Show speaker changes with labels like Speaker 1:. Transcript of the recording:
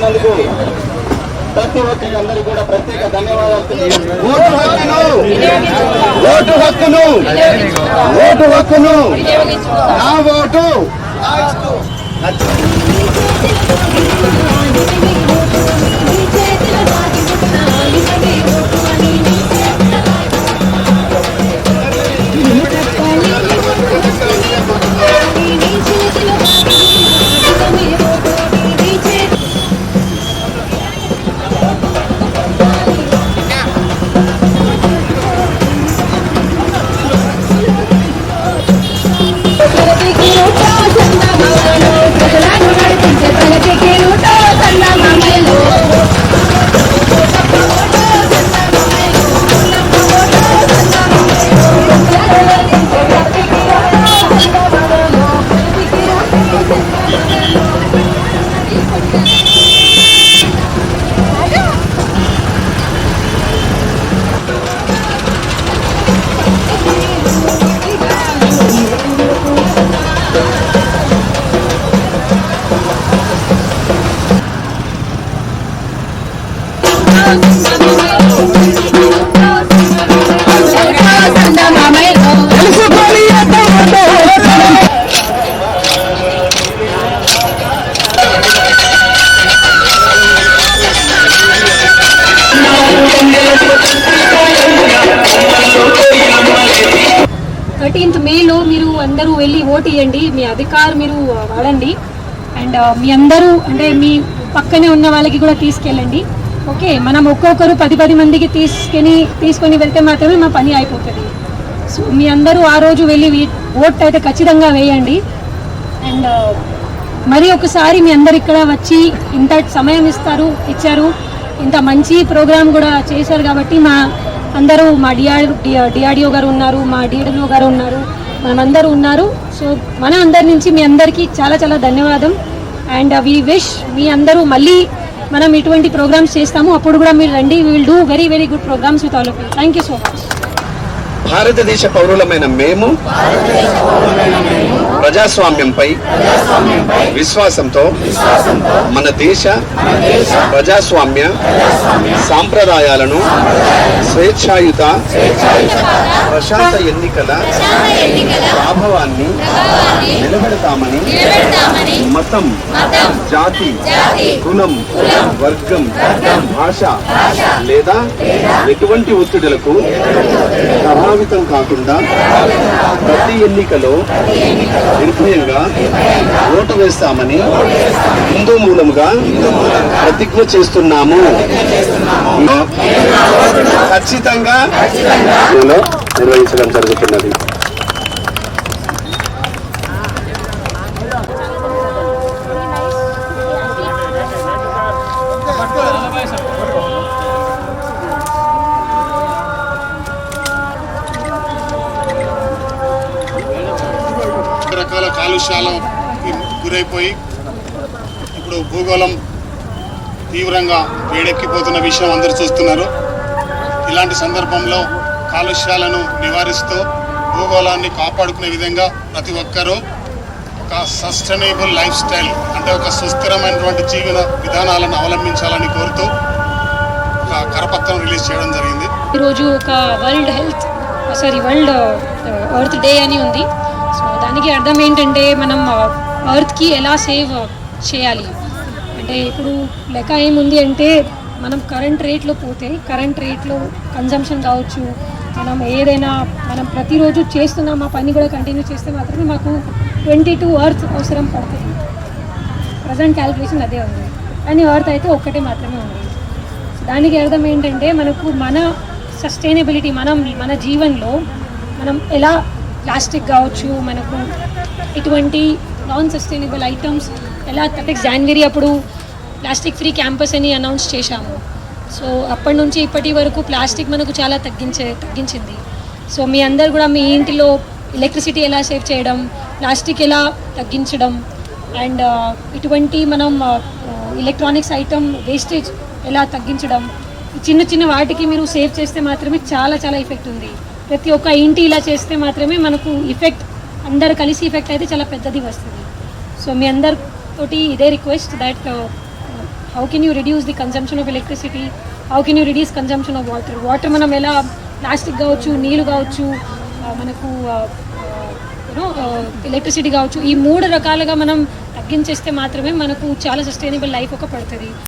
Speaker 1: చేసినందుకు ప్రతి ఒక్కరి అందరికీ కూడా ప్రత్యేక ధన్యవాదాలు. ఓటు హక్కును నా ఓటు.
Speaker 2: మేలో మీరు అందరూ వెళ్ళి ఓటు వేయండి, మీ అధికారం మీరు వాడండి. అండ్ మీ అందరూ అంటే మీ పక్కనే ఉన్న వాళ్ళకి కూడా తీసుకెళ్ళండి. ఓకే, మనం ఒక్కొక్కరు 10 మందికి తీసుకొని వెళ్తే మాత్రమే మా పని అయిపోతుంది. సో మీ అందరూ ఆ రోజు వెళ్ళి ఓట్ అయితే ఖచ్చితంగా వేయండి. అండ్ మరి ఒకసారి మీ అందరు ఇక్కడ వచ్చి ఇంత సమయం ఇచ్చారు, ఇంత మంచి ప్రోగ్రామ్ కూడా చేశారు కాబట్టి అందరూ మా డిఆర్డిఓ గారు ఉన్నారు, మా డిఎడ్ఓ గారు ఉన్నారు, మనమందరూ ఉన్నారు. సో మన అందరి నుంచి మీ అందరికీ చాలా చాలా ధన్యవాదం. అండ్ వి విష్ మీ అందరూ మళ్ళీ మనం ఇటువంటి ప్రోగ్రామ్స్ చేస్తాము, అప్పుడు కూడా మీరు రండి. We will do very very good programmes with all of you. Thank you so much.
Speaker 1: భారతదేశ పౌరులమైన మేము ప్రజాస్వామ్యంపై విశ్వాసంతో మన దేశ ప్రజాస్వామ్య సాంప్రదాయాలను స్వేచ్ఛాయుత ప్రశాంత ఎన్నికల ప్రభావాన్ని నిలబెడతామని మతం, జాతి, కులం, వర్గం, భాష లేదా ఎటువంటి ఒత్తిడులకు ప్రభావితం కాకుండా ప్రతి ఎన్నికలో నిర్భయంగా ఓటు వేస్తామని హిందూ మూలముగా ప్రతిజ్ఞ చేస్తున్నాము. ఖచ్చితంగా నిర్వహించడం జరుగుతున్నది.
Speaker 3: రకాల కాలుష్యాలకు గురైపోయి ఇప్పుడు భూగోళం తీవ్రంగా వేడెక్కిపోతున్న విషయం అందరూ చూస్తున్నారు. ఇలాంటి సందర్భంలో కాలుష్యాలను నివారిస్తూ భూగోళాన్ని కాపాడుకునే విధంగా ప్రతి ఒక్కరూ ఒక సస్టైనబుల్ లైఫ్ స్టైల్ అంటే ఒక సుస్థిరమైనటువంటి జీవన విధానాలను అవలంబించాలని కోరుతూ ఒక కరపత్రం రిలీజ్ చేయడం జరిగింది.
Speaker 2: ఈరోజు ఒక వరల్డ్ ఎర్త్ డే అని ఉంది. సో దానికి అర్థం ఏంటంటే మనం ఎర్త్కి ఎలా సేవ్ చేయాలి అంటే ఇప్పుడు లెక్క ఏముంది అంటే మనం కరెంట్ రేట్లో పోతే కరెంట్ రేట్లో కన్జంప్షన్ కావచ్చు, మనం ప్రతిరోజు చేస్తున్నాం ఆ పని కూడా కంటిన్యూ చేస్తే మాత్రమే మాకు 22 ఎర్త్ అవసరం పడుతుంది. ప్రజెంట్ క్యాలిక్యులేషన్ అదే ఉంది, కానీ ఎర్త్ అయితే ఒక్కటే మాత్రమే ఉంది. దానికి అర్థం ఏంటంటే మనకు మన సస్టైనబిలిటీ మన జీవనంలో మనం ఎలా ప్లాస్టిక్ కావచ్చు, మనకు ఇటువంటి నాన్ సస్టైనబుల్ ఐటమ్స్ ఎలా 30 జనవరి అప్పుడు ప్లాస్టిక్ ఫ్రీ క్యాంపస్ అని అనౌన్స్ చేశాము. సో అప్పటి నుంచి ఇప్పటి వరకు ప్లాస్టిక్ మనకు చాలా తగ్గించింది. సో మీ అందరు కూడా మీ ఇంటిలో ఎలక్ట్రిసిటీ ఎలా సేవ్ చేయడం, ప్లాస్టిక్ ఎలా తగ్గించడం అండ్ ఇటువంటి మనం ఎలక్ట్రానిక్స్ ఐటమ్ వేస్టేజ్ ఎలా తగ్గించడం, చిన్న చిన్న వాటికి మీరు సేవ్ చేస్తే మాత్రమే చాలా చాలా ఎఫెక్ట్ ఉంది. ప్రతి ఒక్క ఇంటి ఇలా చేస్తే మాత్రమే మనకు ఎఫెక్ట్ అందరు కలిసి ఎఫెక్ట్ అయితే చాలా పెద్దది వస్తుంది. సో మీ అందరితోటి ఇదే request that how can you reduce the consumption of electricity, how can you reduce consumption of water మనం ఎలా ప్లాస్టిక్ కావచ్చు, నీళ్ళు కావచ్చు, మనకు ఎలక్ట్రిసిటీ కావచ్చు, ఈ 3 రకాలుగా మనం తగ్గించేస్తే మాత్రమే మనకు చాలా సస్టైనబుల్ లైఫ్ ఒక పడుతుంది.